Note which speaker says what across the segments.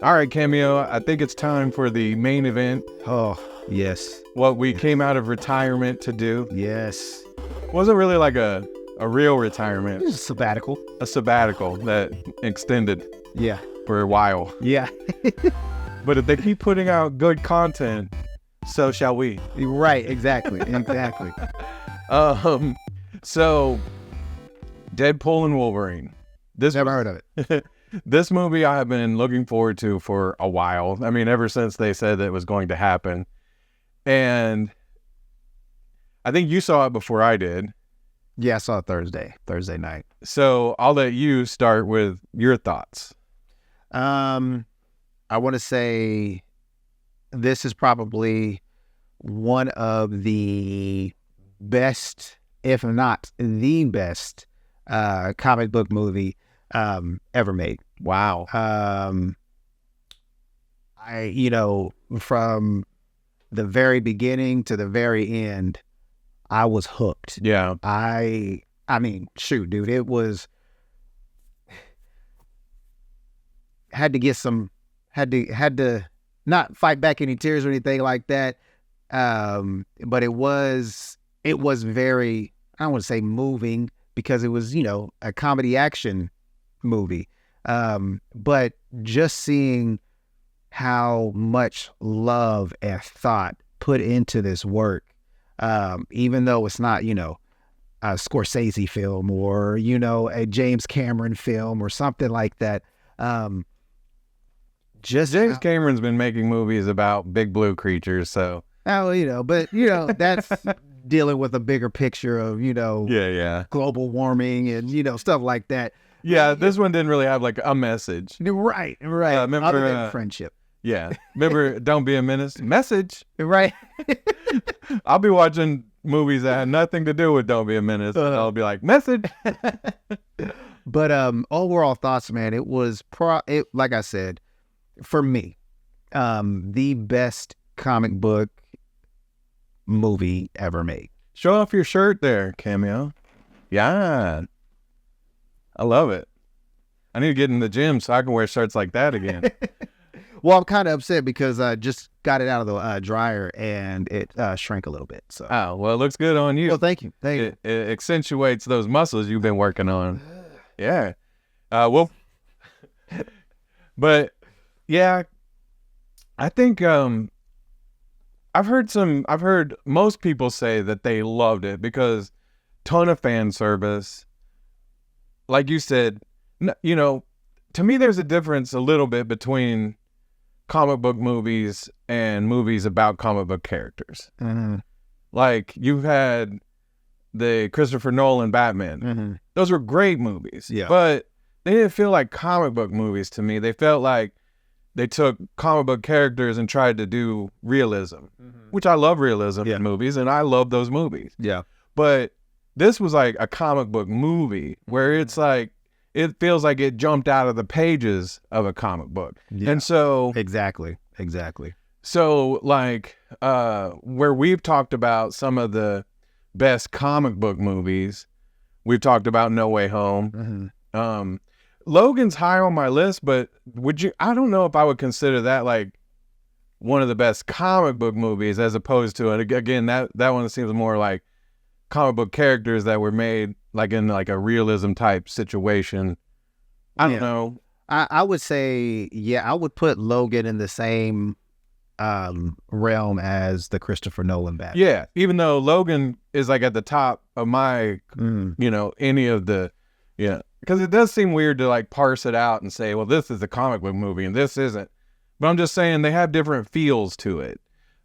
Speaker 1: All right, Cameo, I think it's time for the main event.
Speaker 2: Oh, yes.
Speaker 1: What we came out of retirement to do.
Speaker 2: Yes.
Speaker 1: Wasn't really like a real retirement.
Speaker 2: It was a sabbatical.
Speaker 1: A sabbatical that extended
Speaker 2: Yeah.
Speaker 1: for a while.
Speaker 2: Yeah.
Speaker 1: But if they keep putting out good content, so shall we.
Speaker 2: Right. Exactly. Exactly.
Speaker 1: So Deadpool and Wolverine.
Speaker 2: Never heard of it.
Speaker 1: This movie I have been looking forward to for a while. I mean, ever since they said that it was going to happen. And I think you saw it before I did.
Speaker 2: Yeah, I saw it Thursday night.
Speaker 1: So I'll let you start with your thoughts.
Speaker 2: I want to say this is probably one of the best, if not the best, comic book movie ever made.
Speaker 1: Wow.
Speaker 2: From the very beginning to the very end, I was hooked.
Speaker 1: Yeah.
Speaker 2: I mean, shoot, dude, it was had to not fight back any tears or anything like that. But it was very, I don't want to say moving because it was, a comedy action movie. But just seeing how much love and thought put into this work, even though it's not, a Scorsese film or, a James Cameron film or something like that.
Speaker 1: James Cameron's been making movies about big blue creatures, so.
Speaker 2: That's dealing with a bigger picture of,
Speaker 1: Yeah.
Speaker 2: global warming and, stuff like that.
Speaker 1: Yeah, this one didn't really have like a message.
Speaker 2: Right.
Speaker 1: Remember,
Speaker 2: Other than friendship.
Speaker 1: Yeah. Remember Don't Be a Menace? Message.
Speaker 2: Right.
Speaker 1: I'll be watching movies that had nothing to do with Don't Be a Menace. And I'll be like, message.
Speaker 2: But overall thoughts, man, it was, like I said, for me, the best comic book movie ever made.
Speaker 1: Show off your shirt there, Cameo. Yeah. I love it. I need to get in the gym so I can wear shirts like that again.
Speaker 2: Well, I'm kind of upset because I just got it out of the dryer and it shrank a little bit. So.
Speaker 1: Oh, well, it looks good on you.
Speaker 2: Well, thank you.
Speaker 1: It accentuates those muscles you've been working on. Yeah. But yeah, I think I've heard most people say that they loved it because ton of fan service. Like you said, to me, there's a difference a little bit between comic book movies and movies about comic book characters.
Speaker 2: Mm-hmm.
Speaker 1: Like you've had the Christopher Nolan Batman.
Speaker 2: Mm-hmm.
Speaker 1: Those were great movies.
Speaker 2: Yeah.
Speaker 1: But they didn't feel like comic book movies to me. They felt like they took comic book characters and tried to do realism, which I love realism in movies, and I love those movies.
Speaker 2: Yeah.
Speaker 1: But this was like a comic book movie where it's like, it feels like it jumped out of the pages of a comic book.
Speaker 2: Yeah.
Speaker 1: And so...
Speaker 2: Exactly.
Speaker 1: So like, where we've talked about some of the best comic book movies, we've talked about No Way Home.
Speaker 2: Mm-hmm.
Speaker 1: Logan's high on my list, but I don't know if I would consider that like one of the best comic book movies as opposed to, and again, that one seems more like comic book characters that were made like in like a realism type situation. I don't know.
Speaker 2: I would say, I would put Logan in the same realm as the Christopher Nolan Batman.
Speaker 1: Yeah, even though Logan is like at the top of my, any of the, because it does seem weird to like parse it out and say, well, this is a comic book movie and this isn't. But I'm just saying they have different feels to it.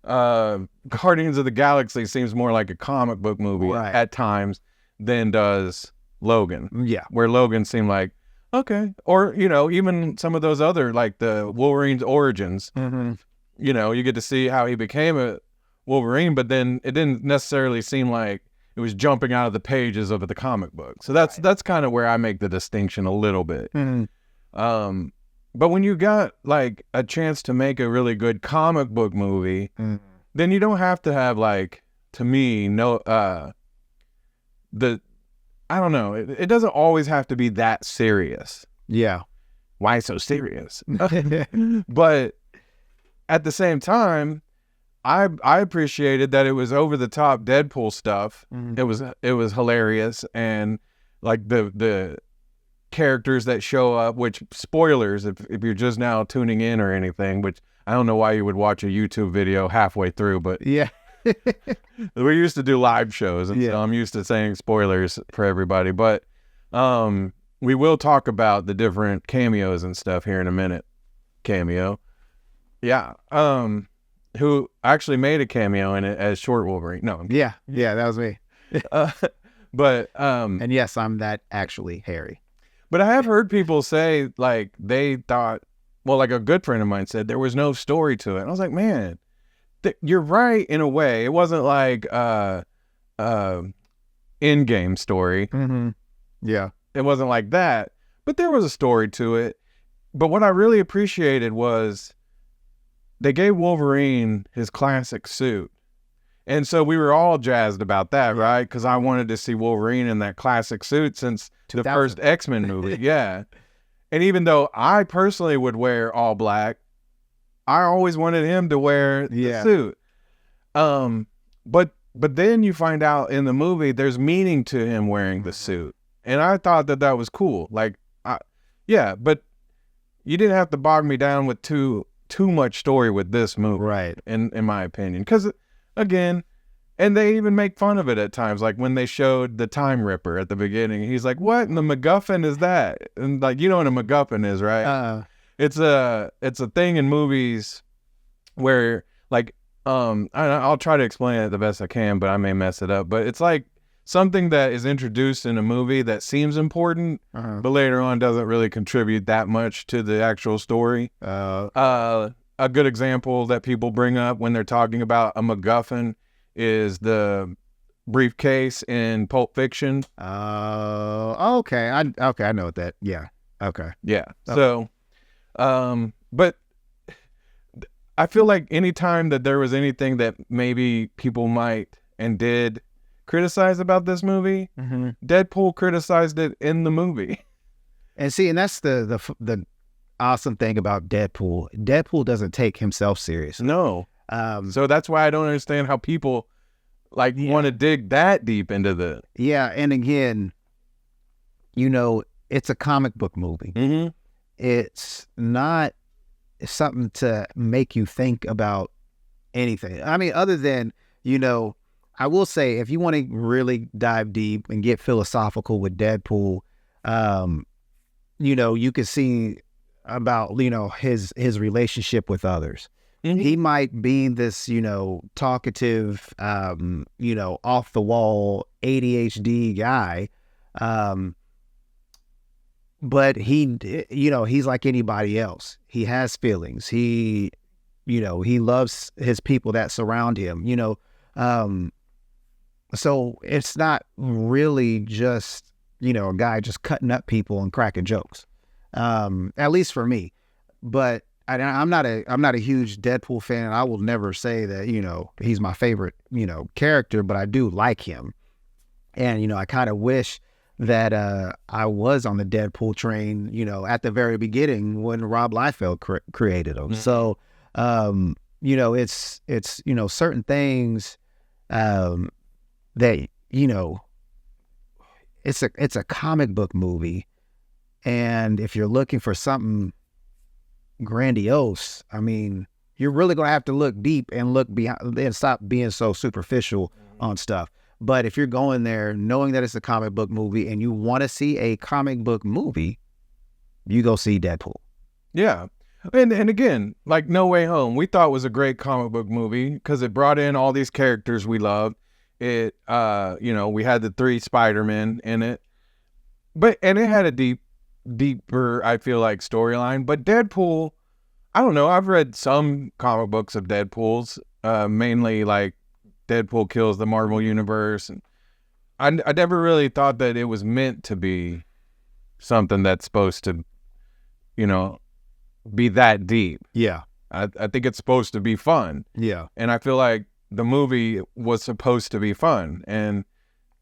Speaker 1: Guardians of the Galaxy seems more like a comic book movie at times than does Logan.
Speaker 2: Yeah.
Speaker 1: Where Logan seemed like, okay. Or, even some of those other, like the Wolverine's origins, you get to see how he became a Wolverine, but then it didn't necessarily seem like it was jumping out of the pages of the comic book. So that's kind of where I make the distinction a little bit. But when you got like a chance to make a really good comic book movie, then you don't have to have like, to me, I don't know. It doesn't always have to be that serious.
Speaker 2: Yeah.
Speaker 1: why so serious? But at the same time, I appreciated that it was over the top Deadpool stuff. It was hilarious, and like the characters that show up, which spoilers if you're just now tuning in or anything, which I don't know why you would watch a YouTube video halfway through, but
Speaker 2: Yeah.
Speaker 1: we used to do live shows, and so I'm used to saying spoilers for everybody. But we will talk about the different cameos and stuff here in a minute. Cameo. Yeah. Who actually made a cameo in it as Short Wolverine. No.
Speaker 2: Yeah, that was me.
Speaker 1: But
Speaker 2: and yes, I'm that actually Harry.
Speaker 1: But I have heard people say, like, they thought, well, like a good friend of mine said, there was no story to it. And I was like, man, you're right in a way. It wasn't like in-game story.
Speaker 2: Yeah.
Speaker 1: It wasn't like that. But there was a story to it. But what I really appreciated was they gave Wolverine his classic suit. And so we were all jazzed about that, right? Because I wanted to see Wolverine in that classic suit since the first X-Men movie. Yeah. And even though I personally would wear all black, I always wanted him to wear the suit. But then you find out in the movie there's meaning to him wearing the suit. And I thought that was cool. Like, but you didn't have to bog me down with too much story with this movie.
Speaker 2: Right.
Speaker 1: In my opinion. Because, again, and they even make fun of it at times. Like when they showed the Time Ripper at the beginning, he's like, what in the MacGuffin is that? And like, you know what a MacGuffin is, right? It's a thing in movies where, like, I'll try to explain it the best I can, but I may mess it up. But it's like something that is introduced in a movie that seems important, but later on doesn't really contribute that much to the actual story. A good example that people bring up when they're talking about a MacGuffin is the briefcase in Pulp Fiction.
Speaker 2: Okay. I know what that. Yeah. Okay.
Speaker 1: Yeah. So, but I feel like anytime that there was anything that maybe people might and did criticize about this movie, Deadpool criticized it in the movie.
Speaker 2: And see, and that's the awesome thing about Deadpool. Deadpool doesn't take himself serious.
Speaker 1: No. So that's why I don't understand how people want to dig that deep into the.
Speaker 2: Yeah, and again, it's a comic book movie. It's not something to make you think about anything. I mean, other than, I will say, if you want to really dive deep and get philosophical with Deadpool, you can see about, his relationship with others. He might be this, talkative, off the wall ADHD guy. But he's like anybody else. He has feelings. He loves his people that surround him, so it's not really just, a guy just cutting up people and cracking jokes. At least for me. But I'm not a huge Deadpool fan. I will never say that, he's my favorite, character, but I do like him. And, I kind of wish that I was on the Deadpool train, at the very beginning when Rob Liefeld created him. So, it's certain things that, it's a comic book movie. And if you're looking for something grandiose, I mean, you're really going to have to look deep and look behind and stop being so superficial on stuff. But if you're going there knowing that it's a comic book movie and you want to see a comic book movie, you go see Deadpool.
Speaker 1: Yeah. And again, like No Way Home, we thought was a great comic book movie because it brought in all these characters we loved. It, we had the 3 Spider-Men in it. And it had a deeper, I feel like, storyline. But Deadpool, I don't know. I've read some comic books of Deadpool's, mainly like Deadpool kills the Marvel Universe. And I never really thought that it was meant to be something that's supposed to, be that deep.
Speaker 2: Yeah.
Speaker 1: I think it's supposed to be fun.
Speaker 2: Yeah.
Speaker 1: And I feel like the movie was supposed to be fun. And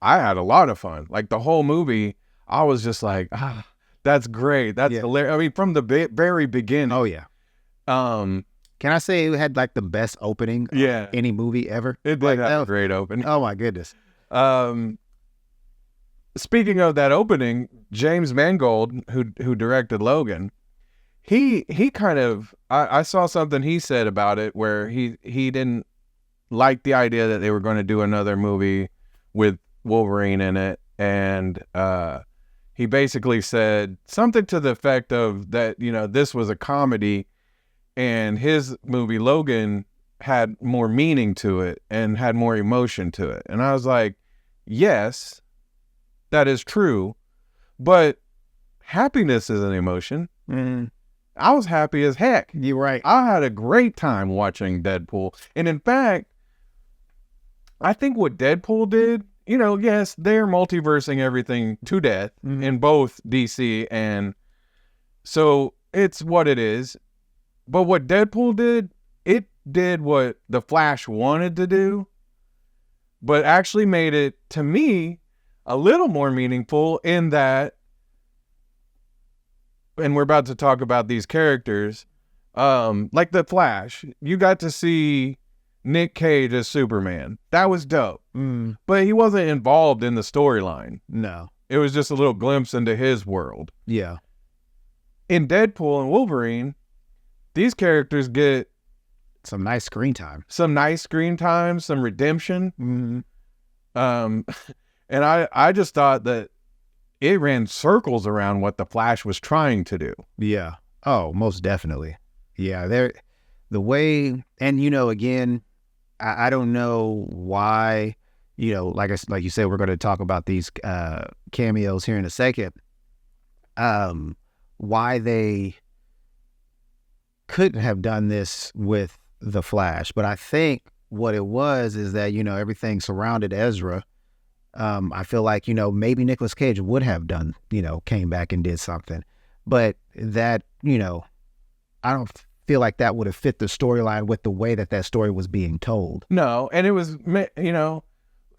Speaker 1: I had a lot of fun. Like the whole movie, I was just like, That's great. That's hilarious. I mean, from the very beginning.
Speaker 2: Oh yeah. Can I say it had like the best opening of any movie ever?
Speaker 1: It did have a great opening.
Speaker 2: Oh my goodness.
Speaker 1: Speaking of that opening, James Mangold, who directed Logan, he kind of I saw something he said about it where he didn't like the idea that they were going to do another movie with Wolverine in it, and he basically said something to the effect of that, this was a comedy and his movie Logan had more meaning to it and had more emotion to it. And I was like, yes, that is true, but happiness is an emotion. I was happy as heck.
Speaker 2: You're right.
Speaker 1: I had a great time watching Deadpool. And in fact, I think what Deadpool did, yes, they're multiversing everything to death in both DC, and so it's what it is. But what Deadpool did, it did what The Flash wanted to do, but actually made it, to me, a little more meaningful in that, and we're about to talk about these characters, like The Flash, you got to see Nick Cage as Superman. That was dope. But he wasn't involved in the storyline.
Speaker 2: No.
Speaker 1: It was just a little glimpse into his world.
Speaker 2: Yeah. In
Speaker 1: Deadpool and Wolverine, these characters get
Speaker 2: some nice screen time.
Speaker 1: Some redemption. And I just thought that it ran circles around what the Flash was trying to do.
Speaker 2: Yeah. Oh, most definitely. Yeah. The way, and again, I don't know why, like you said, we're going to talk about these cameos here in a second. Why they couldn't have done this with the Flash, but I think what it was is that everything surrounded Ezra. I feel like maybe Nicolas Cage would have done came back and did something, but that I don't feel like that would have fit the storyline with the way that story was being told.
Speaker 1: No, and it was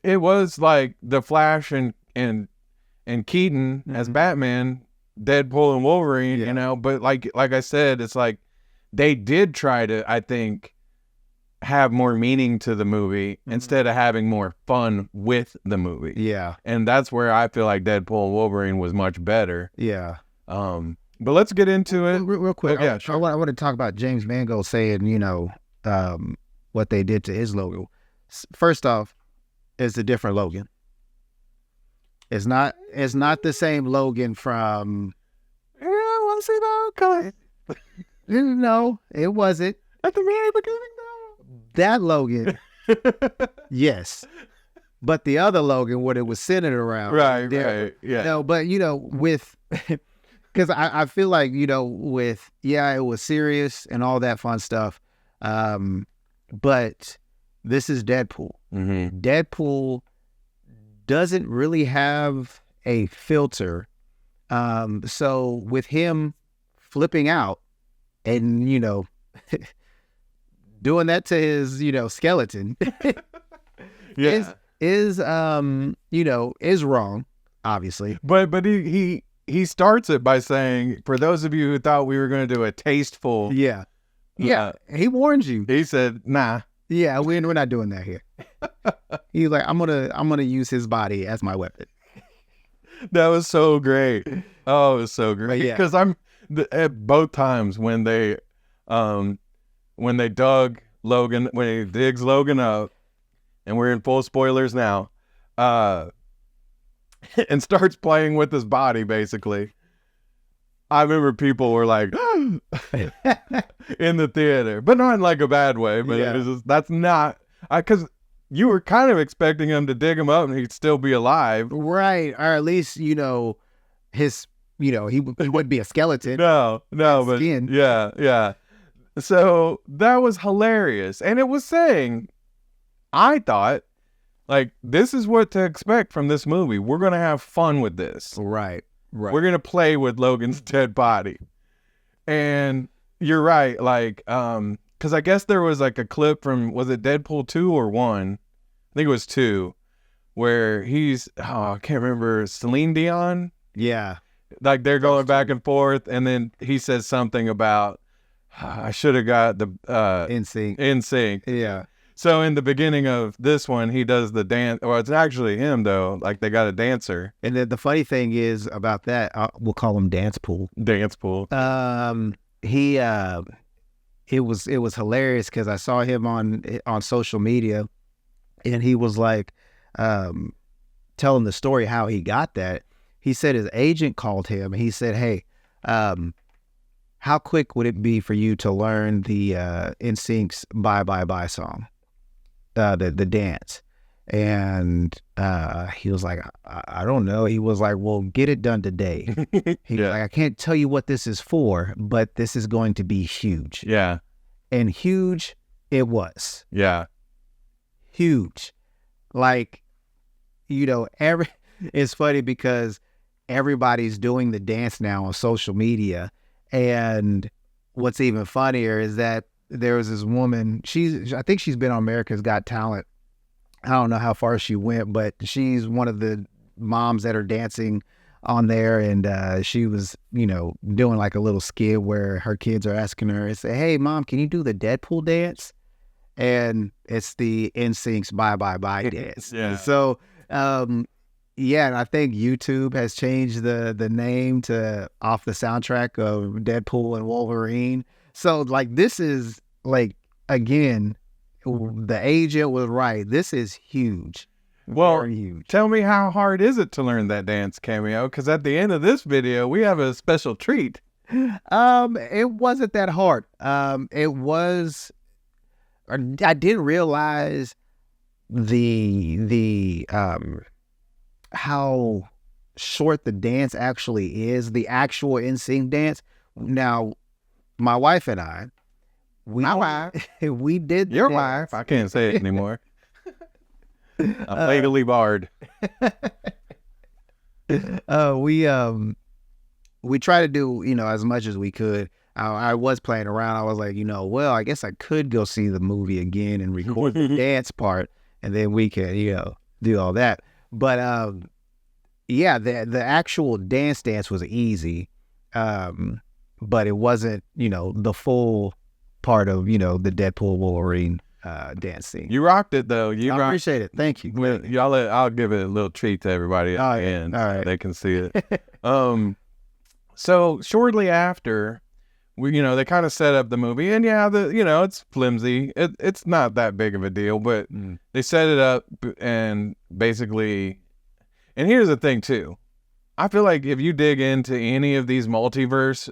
Speaker 1: it was like the Flash and Keaton as Batman, Deadpool and Wolverine, but like I said, it's like they did try to, I think, have more meaning to the movie instead of having more fun with the movie.
Speaker 2: Yeah.
Speaker 1: And that's where I feel like Deadpool and Wolverine was much better.
Speaker 2: Yeah.
Speaker 1: But let's get into it.
Speaker 2: Real quick.
Speaker 1: Oh, yeah, sure.
Speaker 2: I want to talk about James Mangold saying, what they did to his Logan. First off, it's a different Logan. It's not the same Logan from...
Speaker 1: Yeah, I want to see that color.
Speaker 2: No, it wasn't.
Speaker 1: At the very beginning, though.
Speaker 2: That Logan, yes. But the other Logan, what it was centered around.
Speaker 1: Right, yeah.
Speaker 2: No, but, with... Because I feel like, with, it was serious and all that fun stuff. But this is Deadpool. Deadpool doesn't really have a filter. So with him flipping out and, doing that to his, skeleton is wrong, obviously.
Speaker 1: But he starts it by saying, for those of you who thought we were going to do a tasteful...
Speaker 2: Yeah. He warns you.
Speaker 1: He said, nah.
Speaker 2: Yeah, we're not doing that here. He's like, I'm gonna use his body as my weapon.
Speaker 1: That was so great. Oh, it was so great.
Speaker 2: Yeah.
Speaker 1: Because at both times when they dug Logan, when he digs Logan up, and we're in full spoilers now, and starts playing with his body, basically. I remember people were like, in the theater, but not in like a bad way. But it was just, that's not, because you were kind of expecting him to dig him up and he'd still be alive.
Speaker 2: Right. Or at least, his, he wouldn't be a skeleton.
Speaker 1: No, but
Speaker 2: skin.
Speaker 1: Yeah. So that was hilarious. And it was saying, I thought, like, this is what to expect from this movie. We're going to have fun with this.
Speaker 2: Right.
Speaker 1: We're going to play with Logan's dead body. And you're right. Like, because I guess there was like a clip from, was it Deadpool 2 or 1? I think it was 2, where I can't remember, Celine Dion?
Speaker 2: Yeah.
Speaker 1: like they're going back and forth, and then he says something about I should have got the
Speaker 2: In sync.
Speaker 1: In sync. So in the beginning of this one, he does the dance. Well, it's actually him though. Like they got a dancer.
Speaker 2: And then the funny thing is about that, we'll call him Dance Pool.
Speaker 1: Dance pool.
Speaker 2: He it was hilarious because I saw him on social media, and he was like telling the story how he got that. He said his agent called him. He said, "Hey, how quick would it be for you to learn the NSYNC's Bye Bye Bye song, the dance?" And he was like, I don't know. He was like, well, get it done today. He was like, I can't tell you what this is for, but this is going to be huge.
Speaker 1: Yeah.
Speaker 2: And huge it was.
Speaker 1: Yeah.
Speaker 2: Huge. Like, it's funny because everybody's doing the dance now on social media. And what's even funnier is that there was this woman, I think she's been on America's Got Talent. I don't know how far she went, but she's one of the moms that are dancing on there. And she was, doing like a little skit where her kids are asking her, and say, hey, Mom, can you do the Deadpool dance? And it's the NSYNC's Bye Bye Bye dance.
Speaker 1: Yeah.
Speaker 2: So, and I think YouTube has changed the name to off the soundtrack of Deadpool and Wolverine. So, like, this is, like, again, the agent was right. This is huge.
Speaker 1: Well,
Speaker 2: very huge.
Speaker 1: Tell me, how hard is it to learn that dance, Cameo? Because at the end of this video, we have a special treat.
Speaker 2: It wasn't that hard. It was. I didn't realize the how short the dance actually is. The actual NSYNC dance. Now, my wife and I. We did
Speaker 1: your wife. I can't say it anymore. I'm legally barred.
Speaker 2: We try to do as much as we could. I was playing around. I was like, well, I guess I could go see the movie again and record the dance part, and then we can do all that. But the actual dance was easy, but it wasn't the full part of the Deadpool Wolverine dance scene.
Speaker 1: You rocked it though.
Speaker 2: I appreciate it. Thank you.
Speaker 1: I'll give it a little treat to everybody at the end.
Speaker 2: All right.
Speaker 1: So they can see it. So shortly after, they kind of set up the movie, and it's flimsy. It's not that big of a deal, but they set it up, and basically, and here's the thing too. I feel like if you dig into any of these multiverse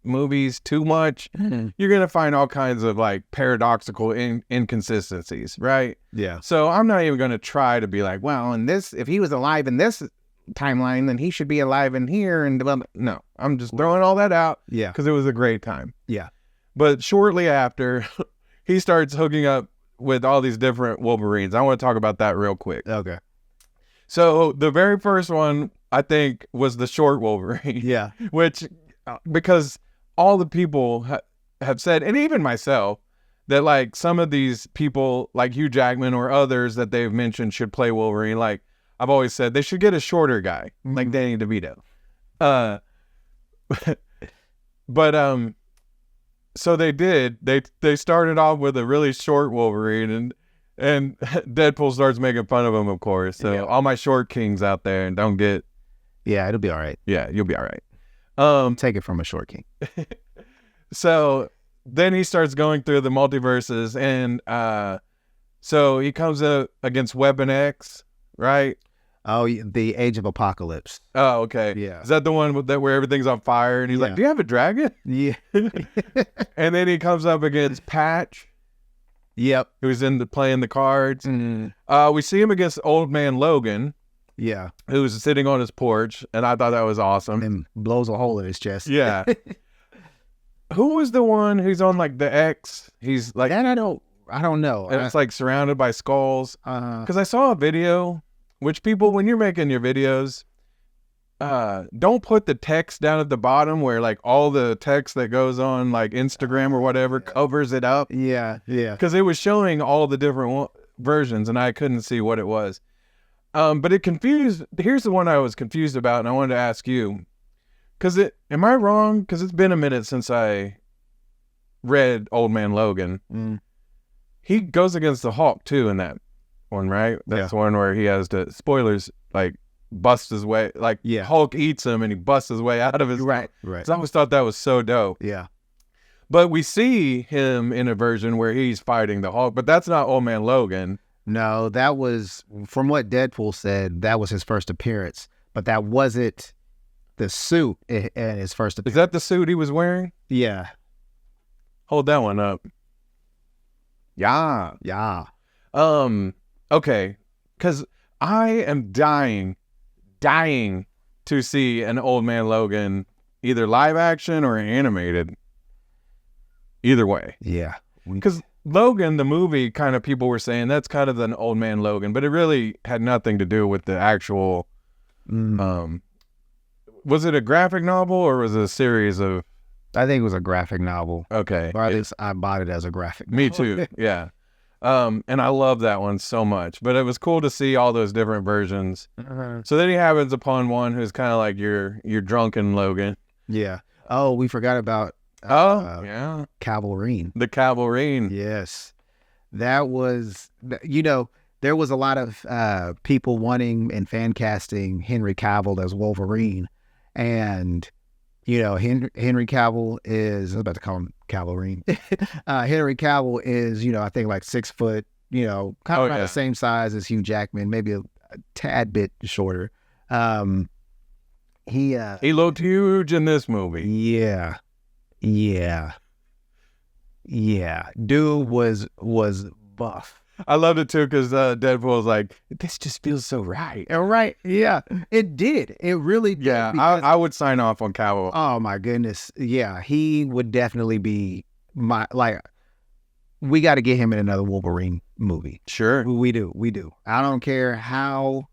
Speaker 1: movies too much, you're gonna find all kinds of like paradoxical inconsistencies, right?
Speaker 2: Yeah.
Speaker 1: So I'm not even gonna try to be like, well, if he was alive in this timeline, then he should be alive in here, and no, I'm just throwing all that out.
Speaker 2: Yeah.
Speaker 1: Because it was a great time.
Speaker 2: Yeah.
Speaker 1: But shortly after, he starts hooking up with all these different Wolverines. I want to talk about that real quick.
Speaker 2: Okay.
Speaker 1: So the very first one, I think, was the short Wolverine.
Speaker 2: Yeah.
Speaker 1: Which, because all the people have said, and even myself, that like some of these people, like Hugh Jackman or others that they've mentioned should play Wolverine. Like I've always said, they should get a shorter guy, like Danny DeVito. But so they did. They started off with a really short Wolverine, and Deadpool starts making fun of him, of course. So all my short kings out there, and don't get.
Speaker 2: Yeah, it'll be all right.
Speaker 1: Yeah, you'll be all right.
Speaker 2: Take it from a short king.
Speaker 1: So then he starts going through the multiverses, and so he comes up against Weapon X, right?
Speaker 2: Oh, the Age of Apocalypse.
Speaker 1: Oh, okay.
Speaker 2: Yeah.
Speaker 1: Is that the one where everything's on fire, and he's like, "Do you have a dragon?"
Speaker 2: Yeah.
Speaker 1: And then he comes up against Patch.
Speaker 2: Yep.
Speaker 1: Who's playing the cards. We see him against Old Man Logan.
Speaker 2: Yeah.
Speaker 1: Who's sitting on his porch, and I thought that was awesome.
Speaker 2: And blows a hole in his chest.
Speaker 1: Yeah. Who was the one who's on like the X? He's like
Speaker 2: that. I don't know.
Speaker 1: And it's like surrounded by skulls. Because I saw a video, which people, when you're making your videos, don't put the text down at the bottom where like all the text that goes on like Instagram or whatever covers it up.
Speaker 2: Yeah. Yeah.
Speaker 1: Because it was showing all the different versions, and I couldn't see what it was. But it confused. Here's the one I was confused about, and I wanted to ask you. am I wrong? Because it's been a minute since I read Old Man Logan. He goes against the Hulk too in that one, right? That's the one where he has to, spoilers, like busts his way, like Hulk eats him and he busts his way out of his.
Speaker 2: Right.
Speaker 1: So I always thought that was so dope.
Speaker 2: Yeah.
Speaker 1: But we see him in a version where he's fighting the Hulk, but that's not Old Man Logan.
Speaker 2: No, that was, from what Deadpool said, that was his first appearance, but that wasn't the suit in his first appearance.
Speaker 1: Is that the suit he was wearing?
Speaker 2: Yeah.
Speaker 1: Hold that one up.
Speaker 2: Yeah.
Speaker 1: Okay. Because I am dying to see an Old Man Logan, either live action or animated. Either way.
Speaker 2: Yeah.
Speaker 1: Because Logan, the movie, kind of people were saying that's kind of an Old Man Logan, but it really had nothing to do with the actual. Was it a graphic novel or was it a series of?
Speaker 2: I think it was a graphic novel.
Speaker 1: Okay.
Speaker 2: Or at least I bought it as a graphic novel.
Speaker 1: Me too. Yeah. And I love that one so much. But it was cool to see all those different versions. So then he happens upon one who's kind of like your drunken Logan.
Speaker 2: Yeah. Oh, we forgot about.
Speaker 1: Yeah.
Speaker 2: Wolverine.
Speaker 1: The Wolverine.
Speaker 2: Yes. That was, there was a lot of people wanting and fan casting Henry Cavill as Wolverine. And, Henry Cavill is, I was about to call him Wolverine. Henry Cavill is, I think like 6 foot, kind of around the same size as Hugh Jackman, maybe a tad bit shorter. He
Speaker 1: looked huge in this movie.
Speaker 2: Yeah. Dude was buff.
Speaker 1: I loved it too because Deadpool was like, this just feels so right.
Speaker 2: Right. Yeah, it did. It really did.
Speaker 1: Yeah, I would sign off on Cavill.
Speaker 2: Oh my goodness. Yeah, he would definitely be we got to get him in another Wolverine movie.
Speaker 1: Sure.
Speaker 2: We do. I don't care how,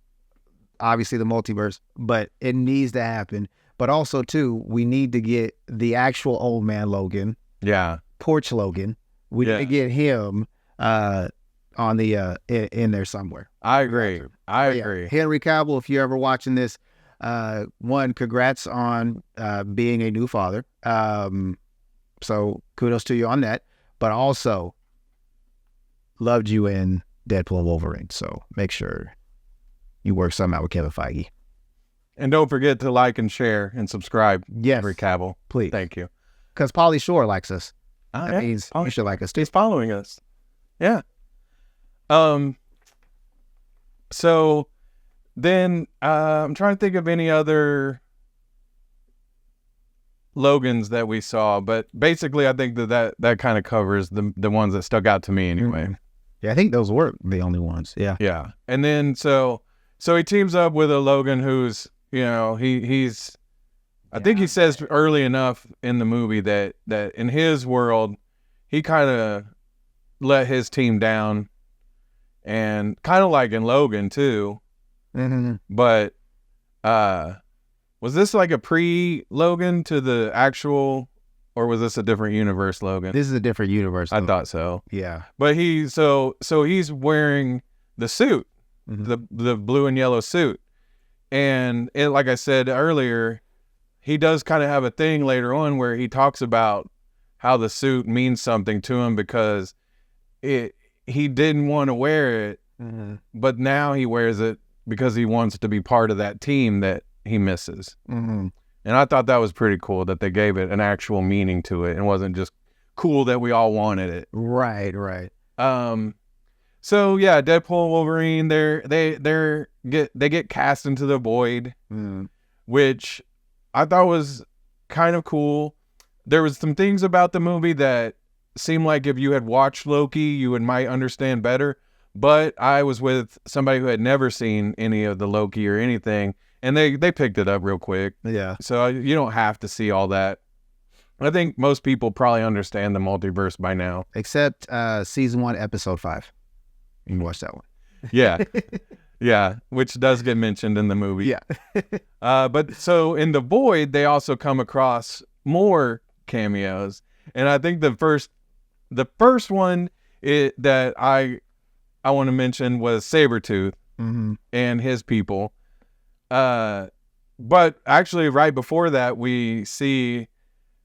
Speaker 2: obviously the multiverse, but it needs to happen. But also, too, we need to get the actual Old Man Logan.
Speaker 1: Yeah.
Speaker 2: Porch Logan. We need to get him on the in there somewhere.
Speaker 1: I agree.
Speaker 2: Henry Cavill, if you're ever watching this, one, congrats on being a new father. So kudos to you on that. But also, loved you in Deadpool Wolverine. So make sure you work something out with Kevin Feige.
Speaker 1: And don't forget to like and share and subscribe.
Speaker 2: Yes.
Speaker 1: Henry Cavill.
Speaker 2: Please.
Speaker 1: Thank you.
Speaker 2: Because Pauly Shore likes us.
Speaker 1: That
Speaker 2: means you should like us too.
Speaker 1: He's following us. Yeah. So then I'm trying to think of any other Logans that we saw, but basically I think that kind of covers the ones that stuck out to me anyway.
Speaker 2: Yeah, I think those were the only ones. Yeah.
Speaker 1: Yeah. And then so he teams up with a Logan who's, he's I think he says early enough in the movie that in his world, he kind of let his team down, and kind of like in Logan too.
Speaker 2: Mm-hmm.
Speaker 1: But was this like a pre-Logan to the actual, or was this a different universe Logan?
Speaker 2: This is a different universe.
Speaker 1: I thought so.
Speaker 2: Yeah.
Speaker 1: But so he's wearing the suit, the blue and yellow suit. And like I said earlier, he does kind of have a thing later on where he talks about how the suit means something to him because he didn't want to wear it, but now he wears it because he wants to be part of that team that he misses. And I thought that was pretty cool that they gave it an actual meaning to it and wasn't just cool that we all wanted it.
Speaker 2: Right.
Speaker 1: So yeah, Deadpool, Wolverine, they get cast into the void, which I thought was kind of cool. There was some things about the movie that seemed like if you had watched Loki, you might understand better. But I was with somebody who had never seen any of the Loki or anything, and they picked it up real quick.
Speaker 2: Yeah.
Speaker 1: So you don't have to see all that. I think most people probably understand the multiverse by now.
Speaker 2: Except season 1, episode 5. You can watch that one.
Speaker 1: Yeah. Yeah, which does get mentioned in the movie.
Speaker 2: Yeah.
Speaker 1: But so in the void, they also come across more cameos. And I think the first one that I want to mention was Sabretooth and his people. But actually, right before that, we see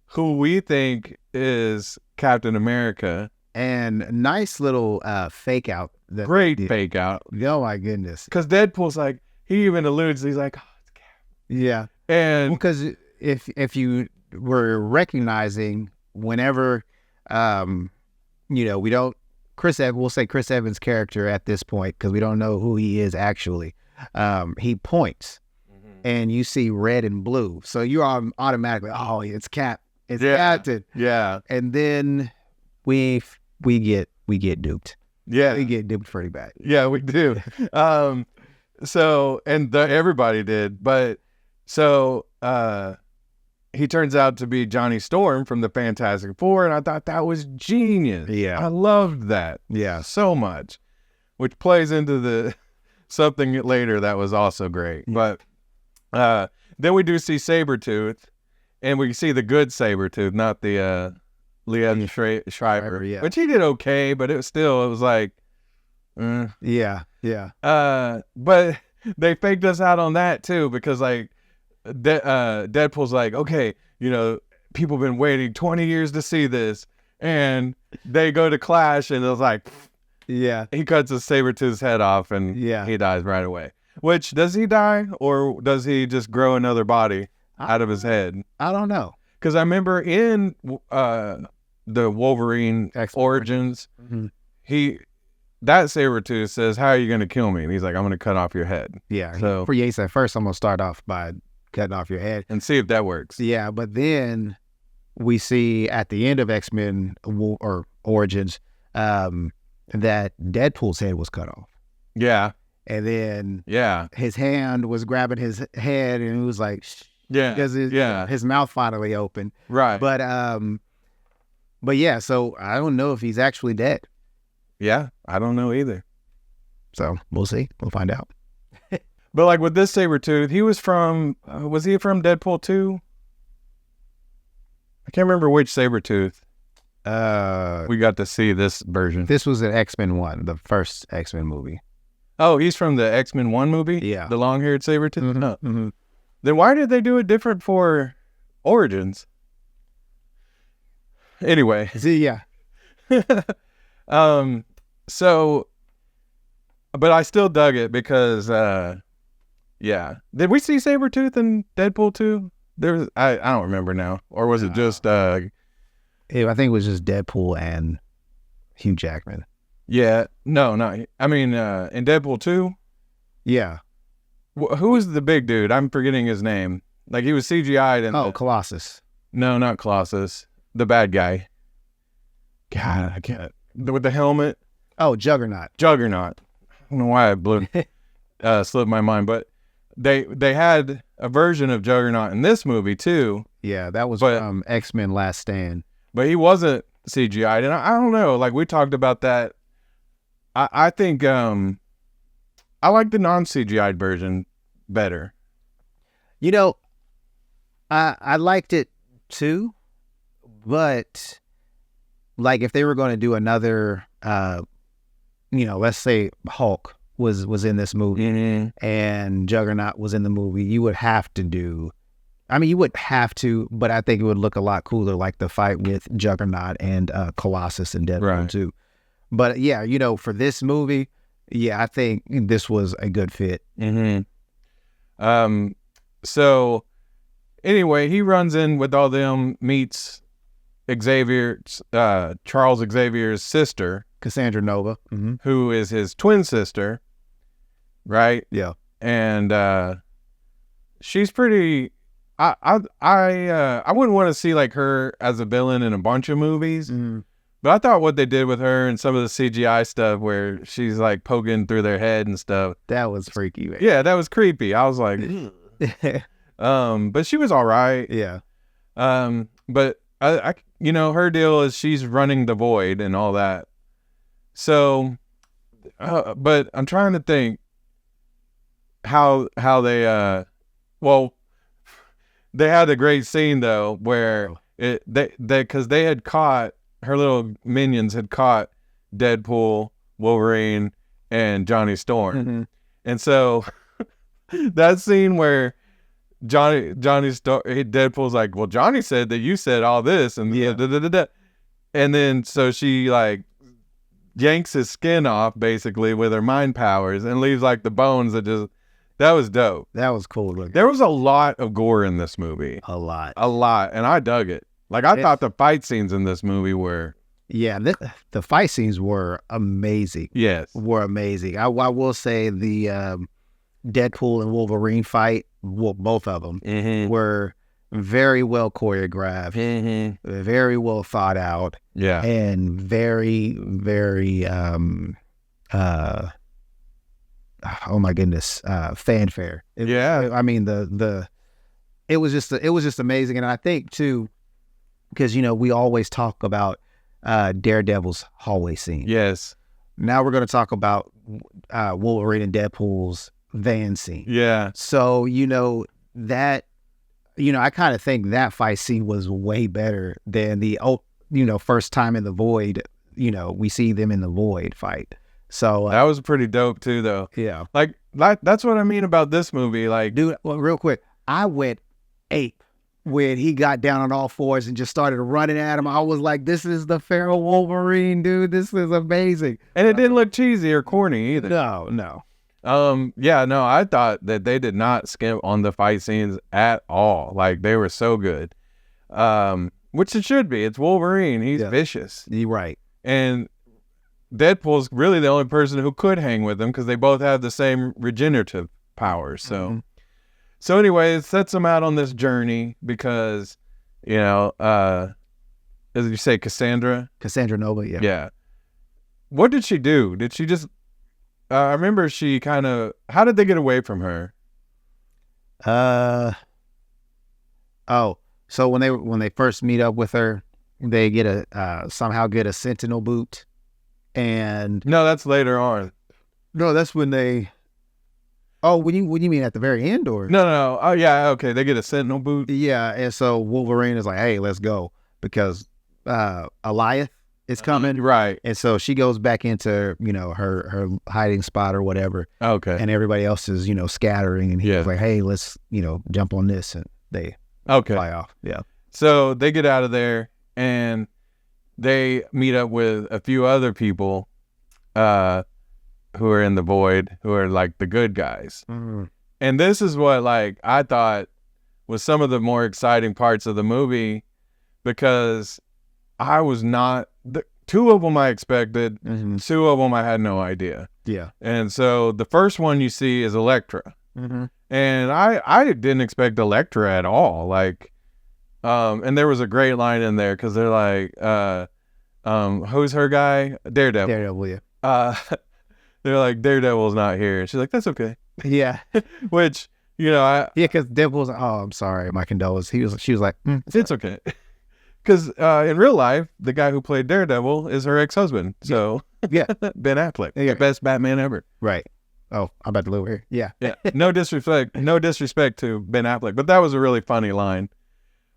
Speaker 1: who we think is Captain America.
Speaker 2: And nice little fake out.
Speaker 1: Great fake out.
Speaker 2: Oh my goodness.
Speaker 1: Because Deadpool's like, he even alludes, he's like, oh, it's Cap.
Speaker 2: Yeah.
Speaker 1: And
Speaker 2: because if you were recognizing whenever, we don't, we'll say Chris Evans' character at this point, because we don't know who he is actually. He points and you see red and blue. So you are automatically, oh, it's Cap. It's Captain.
Speaker 1: Yeah.
Speaker 2: And then we get duped.
Speaker 1: Yeah.
Speaker 2: We get duped pretty bad.
Speaker 1: Yeah, we do. Everybody did. But so he turns out to be Johnny Storm from the Fantastic Four, and I thought that was genius.
Speaker 2: Yeah.
Speaker 1: I loved that.
Speaker 2: Yeah.
Speaker 1: So much. Which plays into the something later that was also great.
Speaker 2: Yeah.
Speaker 1: But then we do see Sabretooth, and we see the good Sabretooth, not the Liev Schreiber,
Speaker 2: yeah.
Speaker 1: which he did okay, but it was like,
Speaker 2: yeah.
Speaker 1: But they faked us out on that too, because like Deadpool's like, okay, people been waiting 20 years to see this, and they go to clash, and it was like,
Speaker 2: yeah,
Speaker 1: he cuts his Sabretooth's head off, and he dies right away. Which, does he die, or does he just grow another body out of his head?
Speaker 2: I don't know.
Speaker 1: Because I remember in the Wolverine Origins, that Sabretooth says, how are you going to kill me? And he's like, I'm going to cut off your head.
Speaker 2: Yeah.
Speaker 1: So
Speaker 2: he said, first I'm going to start off by cutting off your head.
Speaker 1: And see if that works.
Speaker 2: Yeah, but then we see at the end of X-Men or Origins that Deadpool's head was cut off.
Speaker 1: Yeah.
Speaker 2: And then his hand was grabbing his head, and it was like, because his mouth finally opened.
Speaker 1: Right.
Speaker 2: But yeah, so I don't know if he's actually dead.
Speaker 1: Yeah, I don't know either.
Speaker 2: So we'll see. We'll find out.
Speaker 1: But like with this Sabretooth, he was from Deadpool 2? I can't remember which Sabretooth. We got to see this version.
Speaker 2: This was an X-Men 1, the first X-Men movie.
Speaker 1: Oh, he's from the X-Men 1 movie?
Speaker 2: Yeah.
Speaker 1: The long-haired Sabretooth?
Speaker 2: Mm-hmm.
Speaker 1: No.
Speaker 2: Mm-hmm.
Speaker 1: Then why did they do it different for Origins? Anyway.
Speaker 2: See, yeah.
Speaker 1: So, but I still dug it because, Did we see Sabretooth in Deadpool 2? I don't remember now. Or was it just,
Speaker 2: I think it was just Deadpool and Hugh Jackman.
Speaker 1: Yeah. No, not, I mean, in Deadpool 2?
Speaker 2: Yeah.
Speaker 1: Who was the big dude? I'm forgetting his name. Like, he was CGI'd in
Speaker 2: Colossus.
Speaker 1: No, not Colossus. The bad guy. God, I can't. With the helmet.
Speaker 2: Oh, Juggernaut.
Speaker 1: I don't know why I slipped my mind, but they had a version of Juggernaut in this movie too.
Speaker 2: Yeah, that was from X-Men Last Stand.
Speaker 1: But he wasn't CGI'd, and I don't know. Like, we talked about that. I think I like the non-CGI'd version better.
Speaker 2: I liked it too, but like if they were going to do another, let's say Hulk was in this movie and Juggernaut was in the movie, you would have to, but I think it would look a lot cooler, like the fight with Juggernaut and Colossus and Deadpool too. But yeah, for this movie, I think this was a good fit.
Speaker 1: So anyway, he runs in with all them, meets Charles Xavier's sister,
Speaker 2: Cassandra Nova,
Speaker 1: who is his twin sister, right?
Speaker 2: Yeah.
Speaker 1: And she's pretty. I wouldn't want to see like her as a villain in a bunch of movies, but I thought what they did with her and some of the CGI stuff, where she's like poking through their head and stuff,
Speaker 2: that was freaky, man.
Speaker 1: Yeah, that was creepy. I was like, but she was all right.
Speaker 2: Yeah.
Speaker 1: But I her deal is she's running the void and all that. So, but I'm trying to think how they they had a great scene though where because they had caught, her little minions had caught Deadpool, Wolverine, and Johnny Storm, and so that scene where Deadpool's like, well, Johnny said that you said all this, and and then so she like yanks his skin off basically with her mind powers and leaves like the bones that was dope.
Speaker 2: That was cool looking.
Speaker 1: There was a lot of gore in this movie.
Speaker 2: A lot,
Speaker 1: and I dug it. Like I thought the fight scenes in this movie were.
Speaker 2: Yeah, the fight scenes were amazing.
Speaker 1: Yes,
Speaker 2: were amazing. I will say the Deadpool and Wolverine fight, well, both of them were very well choreographed, very well thought out.
Speaker 1: Yeah,
Speaker 2: and very, very oh my goodness, fanfare. I mean it was just amazing, and I think too, because we always talk about Daredevil's hallway scene.
Speaker 1: Yes.
Speaker 2: Now we're going to talk about Wolverine and Deadpool's van scene.
Speaker 1: Yeah.
Speaker 2: So that I kind of think that fight scene was way better than the first time in the void. We see them in the void fight. So
Speaker 1: that was pretty dope too, though.
Speaker 2: Yeah.
Speaker 1: Like that's what I mean about this movie. Like,
Speaker 2: dude, well, real quick, I went ape when he got down on all fours and just started running at him. I was like, this is the feral Wolverine, dude. This is amazing.
Speaker 1: And it didn't look cheesy or corny either.
Speaker 2: No.
Speaker 1: I thought that they did not skimp on the fight scenes at all. Like, they were so good. Which it should be. It's Wolverine. He's vicious.
Speaker 2: You're right.
Speaker 1: And Deadpool's really the only person who could hang with him because they both have the same regenerative powers. So, So anyway, it sets them out on this journey because, as you say, Cassandra
Speaker 2: Nova, yeah.
Speaker 1: Yeah. What did she do? Did she just... I remember she kind of... How did they get away from her?
Speaker 2: So when they first meet up with her, they get somehow get a Sentinel boot, and...
Speaker 1: No, that's later on.
Speaker 2: No, that's when they... Oh, what do you mean at the very end, or?
Speaker 1: No. Oh, yeah, okay. They get a Sentinel boot.
Speaker 2: Yeah, and so Wolverine is like, hey, let's go, because Alioth is coming.
Speaker 1: Right.
Speaker 2: And so she goes back into, her hiding spot or whatever.
Speaker 1: Okay.
Speaker 2: And everybody else is, scattering, and he's like, hey, let's, jump on this, and they fly off. Yeah.
Speaker 1: So they get out of there, and they meet up with a few other people, who are in the void, who are like the good guys. And this is what like I thought was some of the more exciting parts of the movie, because I was not... two of them I expected, two of them I had no idea.
Speaker 2: Yeah.
Speaker 1: And so the first one you see is Elektra. And I didn't expect Elektra at all. Like, and there was a great line in there because they're like, who's her guy? Daredevil.
Speaker 2: Yeah.
Speaker 1: They're like, Daredevil's not here. And she's like, that's okay.
Speaker 2: Yeah.
Speaker 1: Which,
Speaker 2: because Deadpool's like, oh, I'm sorry, my condolences. She was like,
Speaker 1: it's okay. Because in real life, the guy who played Daredevil is her ex-husband. So,
Speaker 2: yeah.
Speaker 1: Ben Affleck, the best Batman ever.
Speaker 2: Right. Oh, I'm about to live here. Yeah.
Speaker 1: Yeah. No disrespect to Ben Affleck, but that was a really funny line.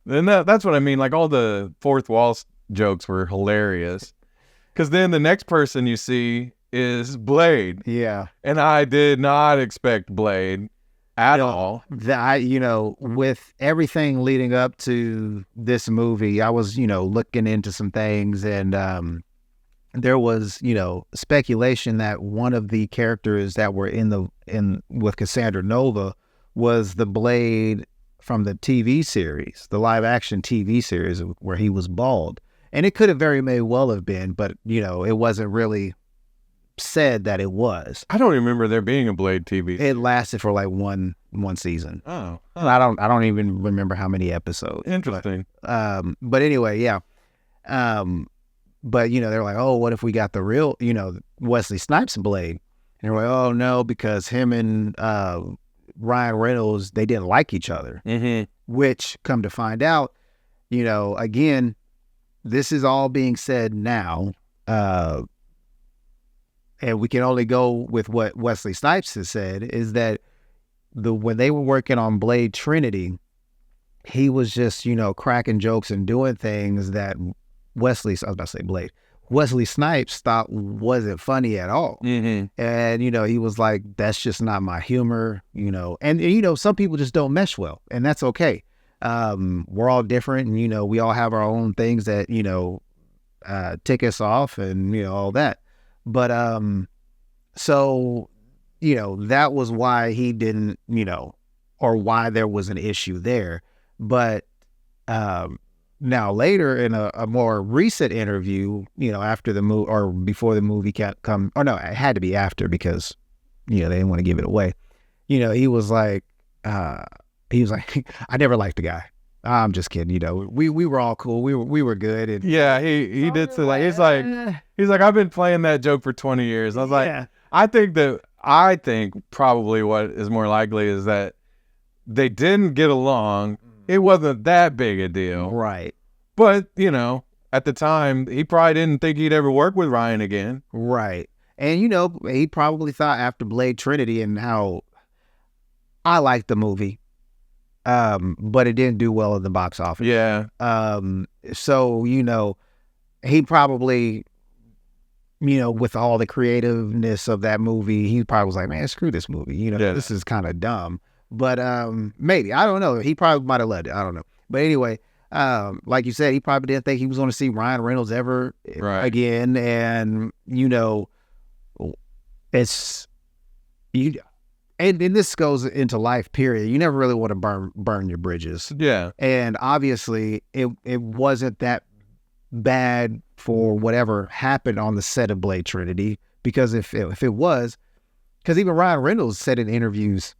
Speaker 1: And that's what I mean. Like, all the fourth wall jokes were hilarious. Because then the next person you see is Blade.
Speaker 2: Yeah.
Speaker 1: And I did not expect Blade at all.
Speaker 2: With everything leading up to this movie, I was, looking into some things, and there was, speculation that one of the characters that were with Cassandra Nova was the Blade from the TV series, the live action TV series where he was bald. And it could have very may well have been, but it wasn't really said that it was.
Speaker 1: I don't remember there being a Blade TV.
Speaker 2: It lasted for like one season.
Speaker 1: Oh.
Speaker 2: I don't even remember how many episodes.
Speaker 1: Interesting.
Speaker 2: But anyway, yeah. But they're like, oh, what if we got the real, Wesley Snipes Blade? And they're like, oh no, because him and Ryan Reynolds, they didn't like each other. Which, come to find out, again, this is all being said now. And we can only go with what Wesley Snipes has said, is that when they were working on Blade Trinity, he was just, cracking jokes and doing things that Wesley Wesley Snipes thought wasn't funny at all.
Speaker 1: Mm-hmm.
Speaker 2: And, he was like, that's just not my humor, and some people just don't mesh well, and that's okay. We're all different, and, we all have our own things that, tick us off and, all that. But, so, that was why he didn't, or why there was an issue there. But, now later in a more recent interview, after the movie or before the movie come, or no, it had to be after because, they didn't want to give it away. He was like, I never liked the guy. I'm just kidding. We were all cool. We were good. And
Speaker 1: yeah, he did say like, he's like, I've been playing that joke for 20 years. I was like, I think probably what is more likely is that they didn't get along. It wasn't that big a deal.
Speaker 2: Right.
Speaker 1: But, at the time, he probably didn't think he'd ever work with Ryan again.
Speaker 2: Right. And, he probably thought after Blade Trinity and how I liked the movie, but it didn't do well in the box office.
Speaker 1: Yeah.
Speaker 2: So, he probably, with all the creativeness of that movie, he probably was like, man, screw this movie. This is kind of dumb. But maybe, I don't know. He probably might have loved it. I don't know. But anyway, like you said, he probably didn't think he was going to see Ryan Reynolds ever again. And, and this goes into life, period. You never really want to burn your bridges.
Speaker 1: Yeah.
Speaker 2: And obviously, it wasn't that bad for whatever happened on the set of Blade Trinity. Because if it was, because even Ryan Reynolds said in interviews,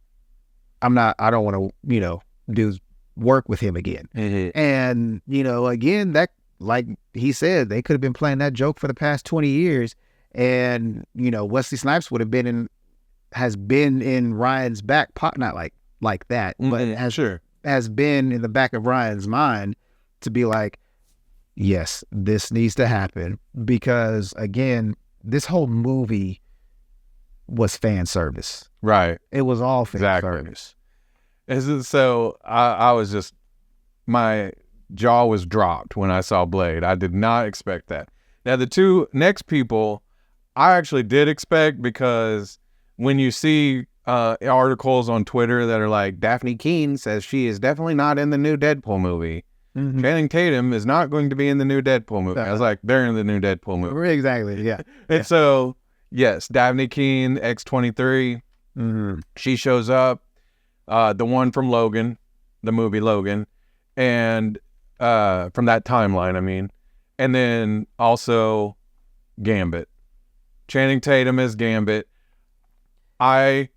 Speaker 2: I don't want to, do work with him again.
Speaker 1: Mm-hmm.
Speaker 2: And, again, that, like he said, they could have been playing that joke for the past 20 years. And, Wesley Snipes has been in Ryan's back pocket, not like that, but has been in the back of Ryan's mind to be like, yes, this needs to happen. Because, again, this whole movie was fan service.
Speaker 1: Right.
Speaker 2: It was all fan service.
Speaker 1: So I was just, my jaw was dropped when I saw Blade. I did not expect that. Now, the two next people, I actually did expect, because when you see articles on Twitter that are like, Daphne Keane says she is definitely not in the new Deadpool movie. Mm-hmm. Channing Tatum is not going to be in the new Deadpool movie. I was like, they're in the new Deadpool movie.
Speaker 2: Exactly, yeah.
Speaker 1: And so, yes, Daphne Keane, X-23, she shows up. The one from Logan, the movie Logan, and from that timeline, I mean. And then also Gambit. Channing Tatum is Gambit. I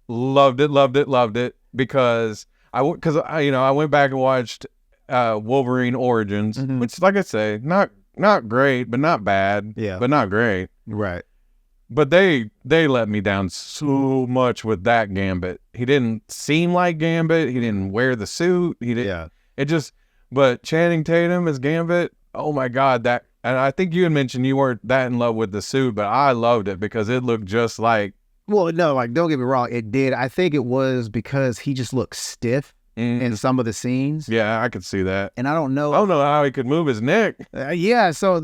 Speaker 1: loved it because I went back and watched Wolverine Origins, which, like I say, not great, but not bad, but not great.
Speaker 2: Right.
Speaker 1: But they let me down so much with that Gambit. He didn't seem like Gambit. He didn't wear the suit. He didn't. Yeah. It just. But Channing Tatum as Gambit. Oh my God, that. And I think you had mentioned you weren't that in love with the suit, but I loved it because it looked just like.
Speaker 2: Well, no, like, don't get me wrong, it did. I think it was because he just looked stiff in some of the scenes.
Speaker 1: Yeah, I could see that.
Speaker 2: And I don't know
Speaker 1: how he could move his neck.
Speaker 2: Yeah, so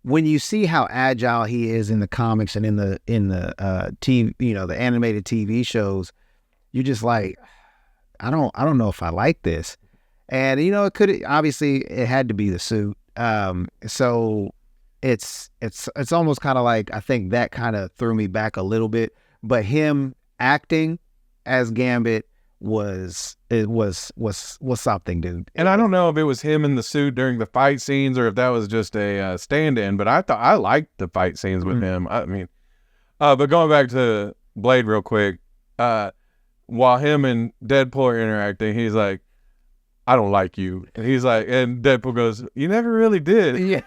Speaker 2: when you see how agile he is in the comics and in the TV, the animated TV shows, you're just like, I don't know if I like this. And it had to be the suit. So it's almost kind of like, I think that kind of threw me back a little bit, but him acting as Gambit was something, dude.
Speaker 1: And I don't know if it was him in the suit during the fight scenes or if that was just a stand-in, but I liked the fight scenes with him. I mean, but going back to Blade real quick, while him and Deadpool are interacting, he's like, I don't like you. And he's like, and Deadpool goes, you never really did.
Speaker 2: Yeah.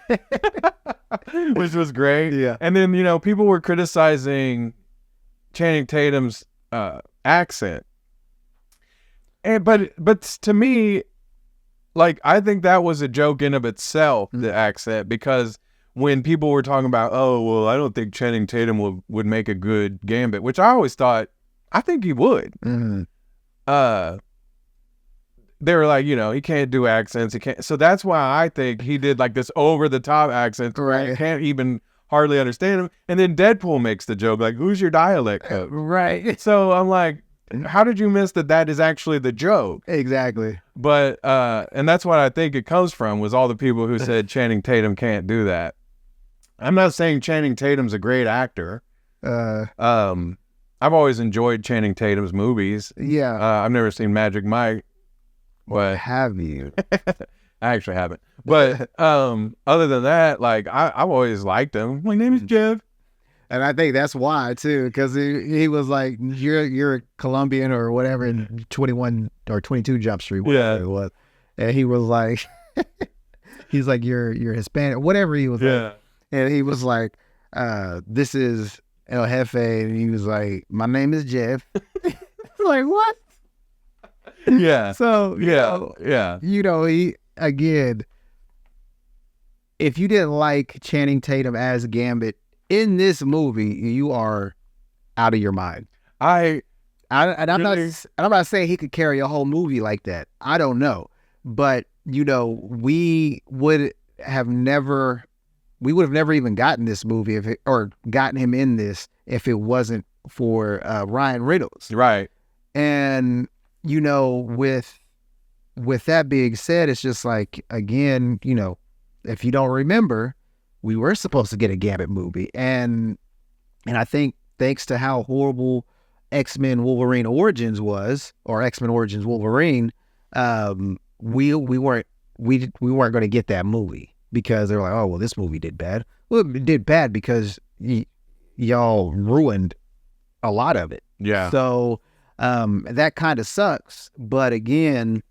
Speaker 1: Which was great.
Speaker 2: Yeah.
Speaker 1: And then, people were criticizing Channing Tatum's accent. But to me, like, I think that was a joke in of itself, the accent, because when people were talking about, oh, well, I don't think Channing Tatum would make a good Gambit, which I always thought, I think he would. they were like, he can't do accents. He can't. So that's why I think he did like this over the top accent.
Speaker 2: Right.
Speaker 1: I can't even hardly understand him. And then Deadpool makes the joke like, "Who's your dialect coach?"
Speaker 2: Right.
Speaker 1: So I'm like, how did you miss that is actually the joke?
Speaker 2: Exactly.
Speaker 1: But and that's what I think it comes from, was all the people who said Channing Tatum can't do that. I'm not saying Channing Tatum's a great actor. I've always enjoyed Channing Tatum's movies.
Speaker 2: Yeah.
Speaker 1: I've never seen Magic Mike. What
Speaker 2: have you?
Speaker 1: I actually haven't. But other than that, like I've always liked him. My name is Jeff.
Speaker 2: And I think that's why too, because he was like, "You're a Colombian or whatever in 21 or 22 Jump Street." Whatever it was, and he was like, "He's like, you're Hispanic, whatever he was."
Speaker 1: Yeah.
Speaker 2: Like. And he was like, "This is El Jefe," and he was like, "My name is Jeff." Like, what?
Speaker 1: Yeah.
Speaker 2: So
Speaker 1: yeah.
Speaker 2: He again. If you didn't like Channing Tatum as Gambit in this movie, you are out of your mind. I'm not saying he could carry a whole movie like that. I don't know, but we would have never even gotten this movie or gotten him in this if it wasn't for Ryan Reynolds.
Speaker 1: Right.
Speaker 2: And with that being said, it's just like, again, if you don't remember, we were supposed to get a Gambit movie, and I think thanks to how horrible X-Men Wolverine Origins was, or X-Men Origins Wolverine, we weren't going to get that movie because they're like, oh well, this movie did bad. Well, it did bad because y'all ruined a lot of it.
Speaker 1: Yeah.
Speaker 2: So that kind of sucks. But again,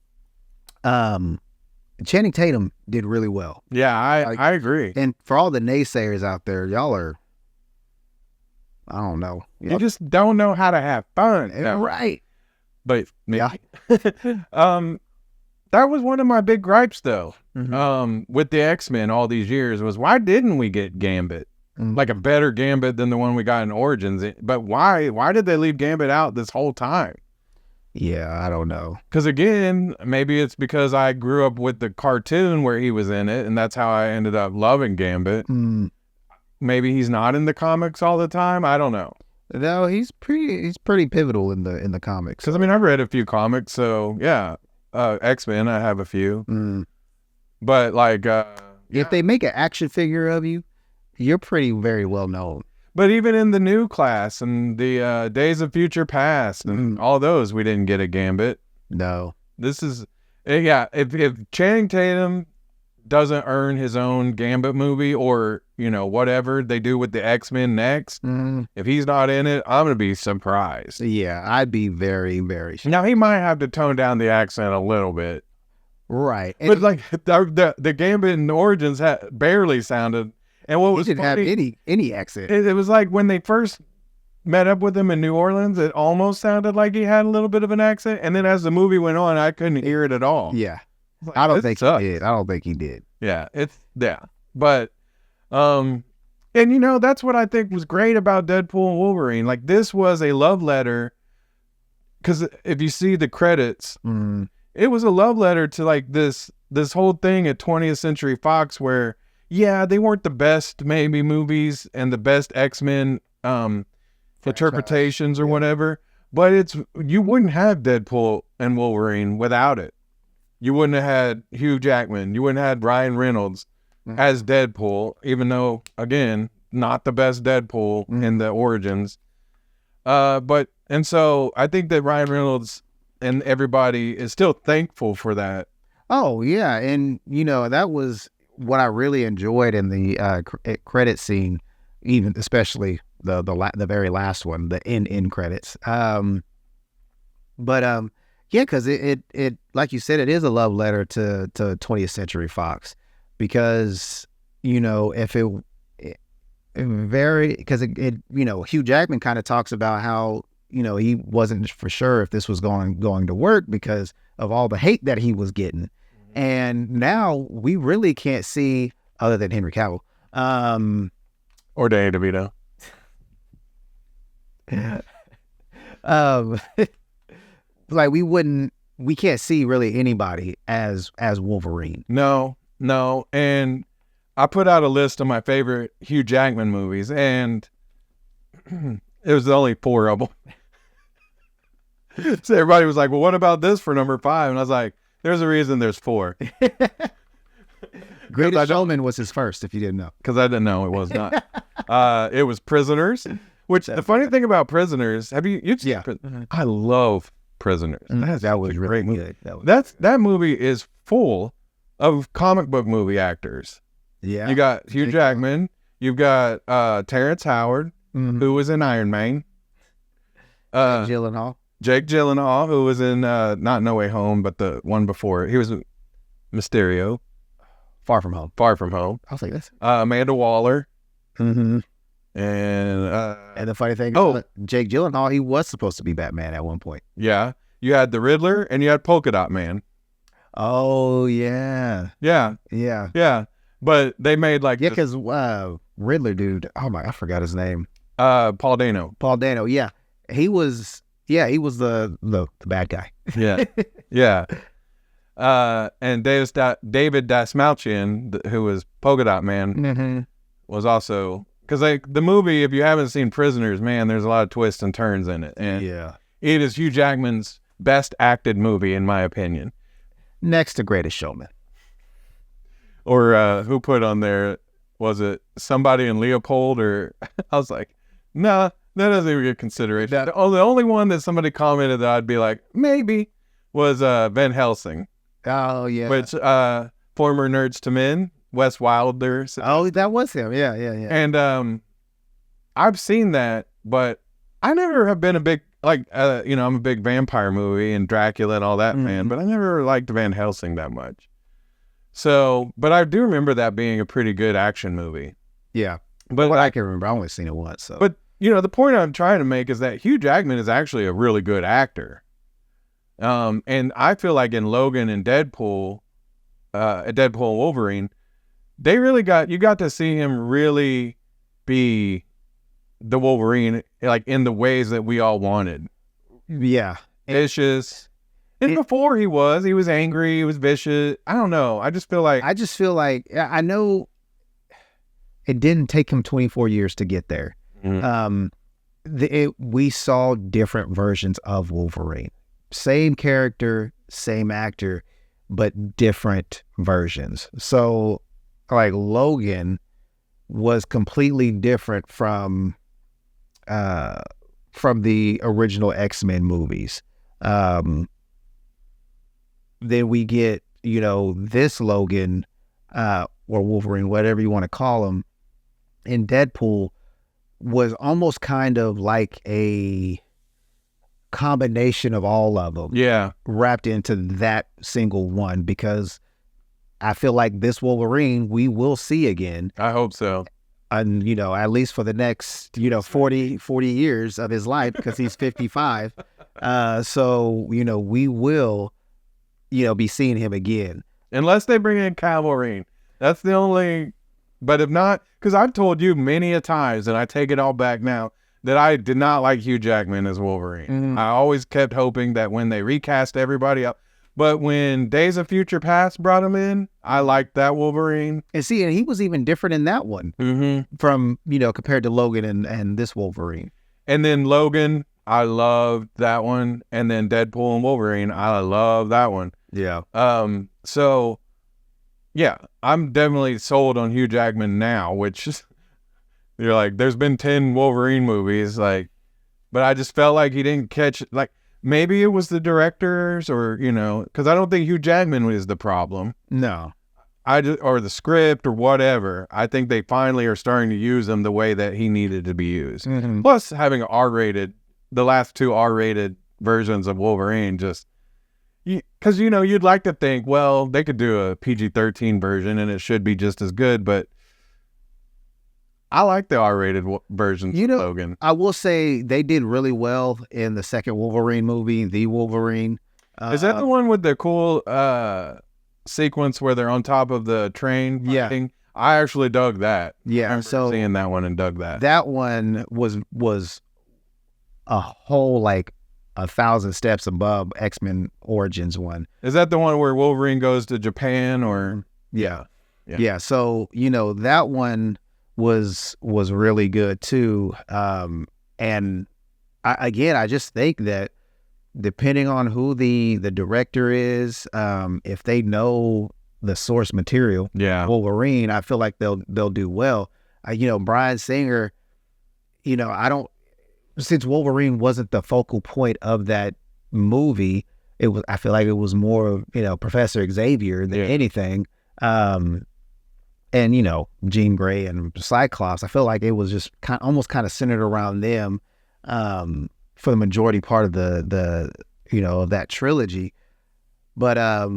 Speaker 2: Channing Tatum did really well.
Speaker 1: Yeah, I agree.
Speaker 2: And for all the naysayers out there, y'all are, I don't know.
Speaker 1: You just don't know how to have fun.
Speaker 2: Right.
Speaker 1: But yeah. That was one of my big gripes though.
Speaker 2: Mm-hmm.
Speaker 1: With the X-Men all these years, was why didn't we get Gambit?
Speaker 2: Mm-hmm.
Speaker 1: Like a better Gambit than the one we got in Origins. But why did they leave Gambit out this whole time?
Speaker 2: Yeah, I don't know.
Speaker 1: Because again, maybe it's because I grew up with the cartoon where he was in it, and that's how I ended up loving Gambit. Maybe he's not in the comics all the time. I don't know.
Speaker 2: No, he's pretty pivotal in the comics.
Speaker 1: Because I mean, I've read a few comics, so yeah. X-Men, I have a few. But like,
Speaker 2: if they make an action figure of you, you're very well known.
Speaker 1: But even in the new class and the Days of Future Past and all those, we didn't get a Gambit.
Speaker 2: No.
Speaker 1: This is, if Channing Tatum doesn't earn his own Gambit movie, or, whatever they do with the X-Men next, if he's not in it, I'm going to be surprised.
Speaker 2: Yeah, I'd be very, very surprised.
Speaker 1: Now, he might have to tone down the accent a little bit.
Speaker 2: Right.
Speaker 1: But like the Gambit in Origins barely sounded. And what was
Speaker 2: he didn't
Speaker 1: funny,
Speaker 2: have any accent.
Speaker 1: It was like when they first met up with him in New Orleans, it almost sounded like he had a little bit of an accent. And then as the movie went on, I couldn't hear it at all.
Speaker 2: Yeah.
Speaker 1: Like,
Speaker 2: I don't think he did.
Speaker 1: Yeah. But, and that's what I think was great about Deadpool and Wolverine. Like, this was a love letter. Because if you see the credits, it was a love letter to like this whole thing at 20th Century Fox where, yeah, they weren't the best maybe movies and the best X-Men interpretations or whatever, but you wouldn't have Deadpool and Wolverine without it. You wouldn't have had Hugh Jackman. You wouldn't have had Ryan Reynolds as Deadpool, even though, again, not the best Deadpool in the Origins. And so I think that Ryan Reynolds and everybody is still thankful for that.
Speaker 2: Oh, yeah. And, that was what I really enjoyed in the credit scene, even especially the very last one, the end credits. Yeah, because it like you said, it is a love letter to 20th Century Fox, because if Hugh Jackman kind of talks about how he wasn't for sure if this was going to work because of all the hate that he was getting. And now we really can't see, other than Henry Cavill,
Speaker 1: or Danny DeVito.
Speaker 2: Like we wouldn't we can't see really anybody as Wolverine.
Speaker 1: No, and I put out a list of my favorite Hugh Jackman movies, and it was only 4 of them. So everybody was like, well, what about this for number 5? And I was like, there's a reason there's 4.
Speaker 2: Greatest Showman was his first, if you didn't know.
Speaker 1: Because I didn't know it was not. It was Prisoners, which the funny thing about Prisoners, you've seen I love Prisoners.
Speaker 2: That was really good.
Speaker 1: That movie is full of comic book movie actors.
Speaker 2: Yeah.
Speaker 1: You got Hugh Jackman. You've got Terrence Howard, who was in Iron Man. Jake Gyllenhaal, who was in not No Way Home, but the one before it. He was Mysterio.
Speaker 2: Far From Home.
Speaker 1: I
Speaker 2: was like, this.
Speaker 1: Amanda Waller.
Speaker 2: Mm-hmm.
Speaker 1: And
Speaker 2: the funny thing, Jake Gyllenhaal, he was supposed to be Batman at one point.
Speaker 1: Yeah. You had the Riddler and you had Polka Dot Man.
Speaker 2: Oh, yeah.
Speaker 1: Yeah.
Speaker 2: Yeah.
Speaker 1: Yeah. But they made like...
Speaker 2: Yeah, because Riddler dude, I forgot his name.
Speaker 1: Paul Dano.
Speaker 2: Yeah. He was the bad guy.
Speaker 1: Yeah. Yeah. And David Dasmalchian, who was Polka Dot Man, was also... Because the movie, if you haven't seen Prisoners, man, there's a lot of twists and turns in it. And it is Hugh Jackman's best acted movie, in my opinion.
Speaker 2: Next to Greatest Showman.
Speaker 1: Or who put on there, was it somebody in Leopold? Or I was like, nah, that doesn't even get consideration. The only one that somebody commented that I'd be like, maybe, was Van Helsing.
Speaker 2: Oh, yeah.
Speaker 1: Which, former Nerdz to Men, Wes Wilder.
Speaker 2: Oh, that was him. Yeah.
Speaker 1: And I've seen that, but I never have been a big, I'm a big vampire movie and Dracula and all that fan, but I never liked Van Helsing that much. So, but I do remember that being a pretty good action movie.
Speaker 2: Yeah. But I can remember, I only seen it once. So.
Speaker 1: But, the point I'm trying to make is that Hugh Jackman is actually a really good actor. And I feel like in Logan and Deadpool Wolverine, you got to see him really be the Wolverine, like in the ways that we all wanted.
Speaker 2: Yeah.
Speaker 1: Vicious. And before he was angry, he was vicious. I don't know. I just feel like
Speaker 2: I know it didn't take him 24 years to get there. We saw different versions of Wolverine. Same character, same actor, but different versions. So, like, Logan was completely different from the original X-Men movies. Then we get, this Logan, or Wolverine, whatever you want to call him, in Deadpool, was almost kind of like a combination of all of them.
Speaker 1: Yeah.
Speaker 2: Wrapped into that single one, because I feel like this Wolverine we will see again.
Speaker 1: I hope so.
Speaker 2: And, at least for the next, 40 years of his life, because he's 55. So, we will, be seeing him again.
Speaker 1: Unless they bring in Wolverine. That's the only, but if not, because I've told you many a times, and I take it all back now, that I did not like Hugh Jackman as Wolverine. I always kept hoping that when they recast everybody else, but when Days of Future Past brought him in, I liked that Wolverine.
Speaker 2: And he was even different in that one from, compared to Logan and this Wolverine.
Speaker 1: And then Logan, I loved that one. And then Deadpool and Wolverine, I love that one.
Speaker 2: Yeah.
Speaker 1: So, yeah, I'm definitely sold on Hugh Jackman now, which is, you're like, there's been 10 Wolverine movies, like, but I just felt like he didn't catch, like, maybe it was the directors or, because I don't think Hugh Jackman was the problem.
Speaker 2: No.
Speaker 1: Or the script or whatever. I think they finally are starting to use him the way that he needed to be used. Plus, having the last 2 R-rated versions of Wolverine, just, because, you'd like to think, well, they could do a PG-13 version and it should be just as good, but I like the R-rated version of Logan.
Speaker 2: I will say they did really well in the second Wolverine movie, The Wolverine.
Speaker 1: Is that the one with the cool sequence where they're on top of the train fighting? Yeah. I actually dug that.
Speaker 2: Yeah.
Speaker 1: I remember seeing that one and dug that.
Speaker 2: That one was a whole, like, 1,000 steps above X-Men Origins one.
Speaker 1: Is that the one where Wolverine goes to Japan or?
Speaker 2: Yeah. So, that one was really good too. And I just think that depending on who the director is, if they know the source material, Wolverine, I feel like they'll do well. Bryan Singer, since Wolverine wasn't the focal point of that movie, I feel like it was more of, Professor Xavier than anything. And Jean Grey and Cyclops, I feel like it was just almost kind of centered around them for the majority part of the of that trilogy. But I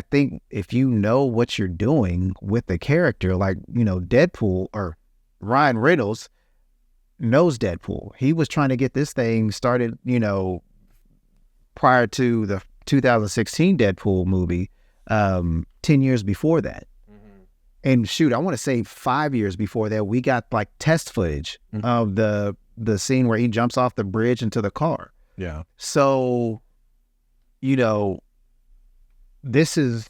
Speaker 2: think if you know what you're doing with the character, like Deadpool, or Ryan Reynolds knows Deadpool. He was trying to get this thing started, prior to the 2016 Deadpool movie, 10 years before that. And shoot, I want to say 5 years before that, we got like test footage of the scene where he jumps off the bridge into the car.
Speaker 1: Yeah.
Speaker 2: So, this is,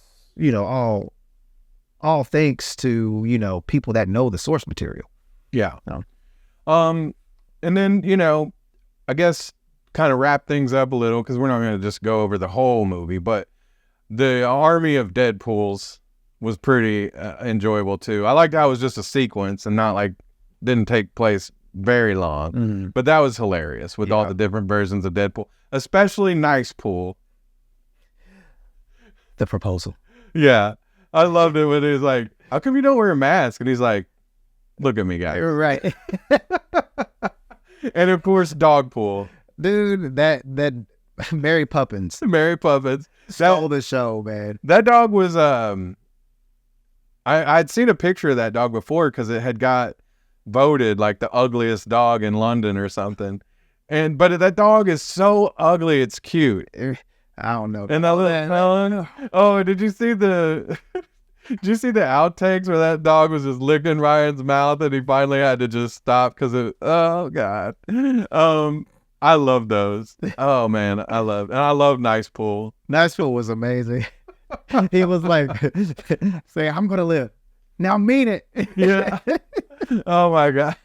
Speaker 2: all thanks to, people that know the source material.
Speaker 1: Yeah. And then, I guess kind of wrap things up a little, because we're not going to just go over the whole movie, but the army of Deadpools was pretty enjoyable too. I liked how it was just a sequence and not like didn't take place very long, but that was hilarious with all the different versions of Deadpool, especially Nice Pool.
Speaker 2: The proposal.
Speaker 1: Yeah. I loved it when he was like, how come you don't wear a mask? And he's like, look at me, guys.
Speaker 2: Right.
Speaker 1: And of course, Dog Pool.
Speaker 2: Dude, that Mary Poppins.
Speaker 1: Mary Poppins.
Speaker 2: Stole the show, man.
Speaker 1: That dog was, I'd seen a picture of that dog before because it had got voted like the ugliest dog in London or something. But that dog is so ugly, it's cute.
Speaker 2: I don't know.
Speaker 1: And did you see the outtakes where that dog was just licking Ryan's mouth and he finally had to just stop because oh God. I love those. Oh man, I love Nice Pool.
Speaker 2: Nice Pool was amazing. He was like, say, I'm going to live. Now mean it.
Speaker 1: Yeah. Oh my God.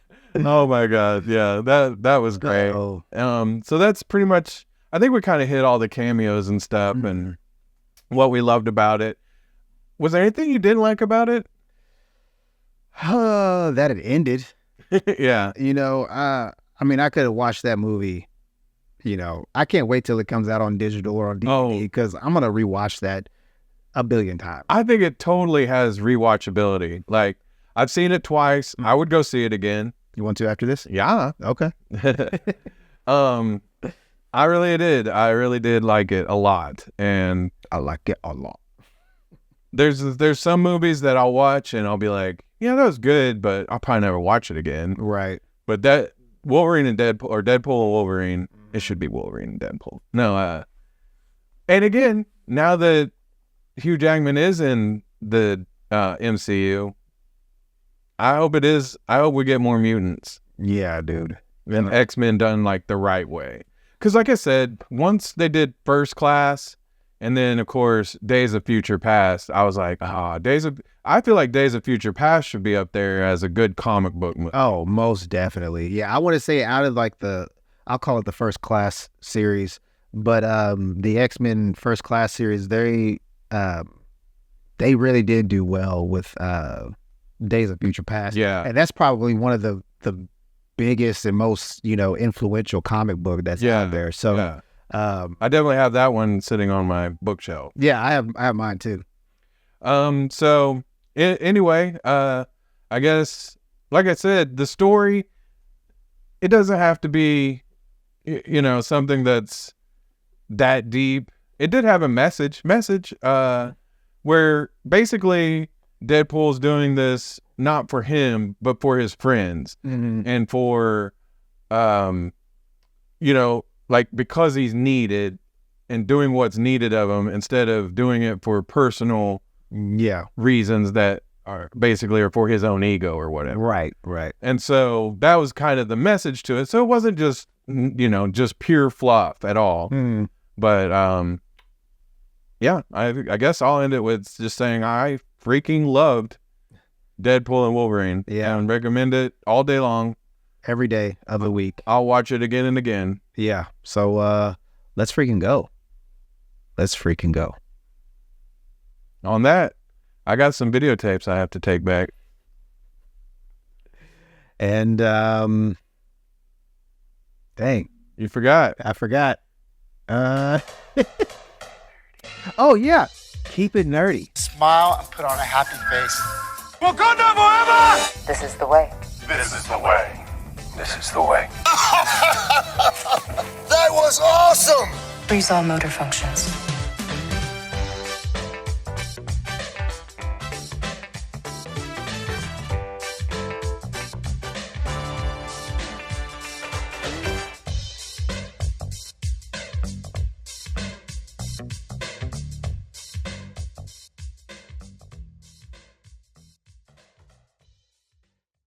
Speaker 1: Yeah. That was great. So that's pretty much, I think we kind of hit all the cameos and stuff and what we loved about it. Was there anything you didn't like about it?
Speaker 2: That it ended.
Speaker 1: Yeah.
Speaker 2: I could have watched that movie. I can't wait till it comes out on digital or on DVD because I'm going to rewatch that a billion times.
Speaker 1: I think it totally has rewatchability. Like, I've seen it twice. I would go see it again.
Speaker 2: You want to after this?
Speaker 1: Yeah.
Speaker 2: Okay.
Speaker 1: I really did. I really did like it a lot. And
Speaker 2: I like it a lot.
Speaker 1: There's some movies that I'll watch and I'll be like, yeah, that was good, but I'll probably never watch it again.
Speaker 2: Right.
Speaker 1: But that Wolverine and Deadpool, or Deadpool and Wolverine, it should be Wolverine and Deadpool. No, and again, now that Hugh Jackman is in the MCU, I hope we get more mutants.
Speaker 2: Yeah, dude.
Speaker 1: And X-Men done like the right way. Because like I said, once they did First Class, and then of course Days of Future Past, I was like, I feel like Days of Future Past should be up there as a good comic book movie.
Speaker 2: Oh, most definitely. Yeah, I want to say out of like I'll call it the First Class series, but the X-Men First Class series, they really did do well with Days of Future Past.
Speaker 1: Yeah.
Speaker 2: And that's probably one of the biggest and most, influential comic book that's out there. So
Speaker 1: I definitely have that one sitting on my bookshelf.
Speaker 2: Yeah, I have mine too.
Speaker 1: So anyway, I guess, like I said, the story, it doesn't have to be, something that's that deep. It did have a message, where basically Deadpool's doing this not for him, but for his friends, and for, like, because he's needed and doing what's needed of him instead of doing it for personal reasons that are basically are for his own ego or whatever.
Speaker 2: Right.
Speaker 1: And so that was kind of the message to it. So it wasn't just just pure fluff at all.
Speaker 2: Mm.
Speaker 1: But yeah, I guess I'll end it with just saying I freaking loved Deadpool and Wolverine.
Speaker 2: Yeah.
Speaker 1: And recommend it all day long.
Speaker 2: Every day of the week.
Speaker 1: I'll watch it again and again.
Speaker 2: Yeah. So let's freaking go. Let's freaking go.
Speaker 1: On that, I got some videotapes I have to take back.
Speaker 2: And dang.
Speaker 1: You forgot.
Speaker 2: I forgot. Oh yeah. Keep it nerdy.
Speaker 3: Smile and put on a happy face.
Speaker 4: Wakanda forever!
Speaker 5: This is the way.
Speaker 4: This is the way. This is the way.
Speaker 3: That was awesome!
Speaker 5: Freeze all motor functions.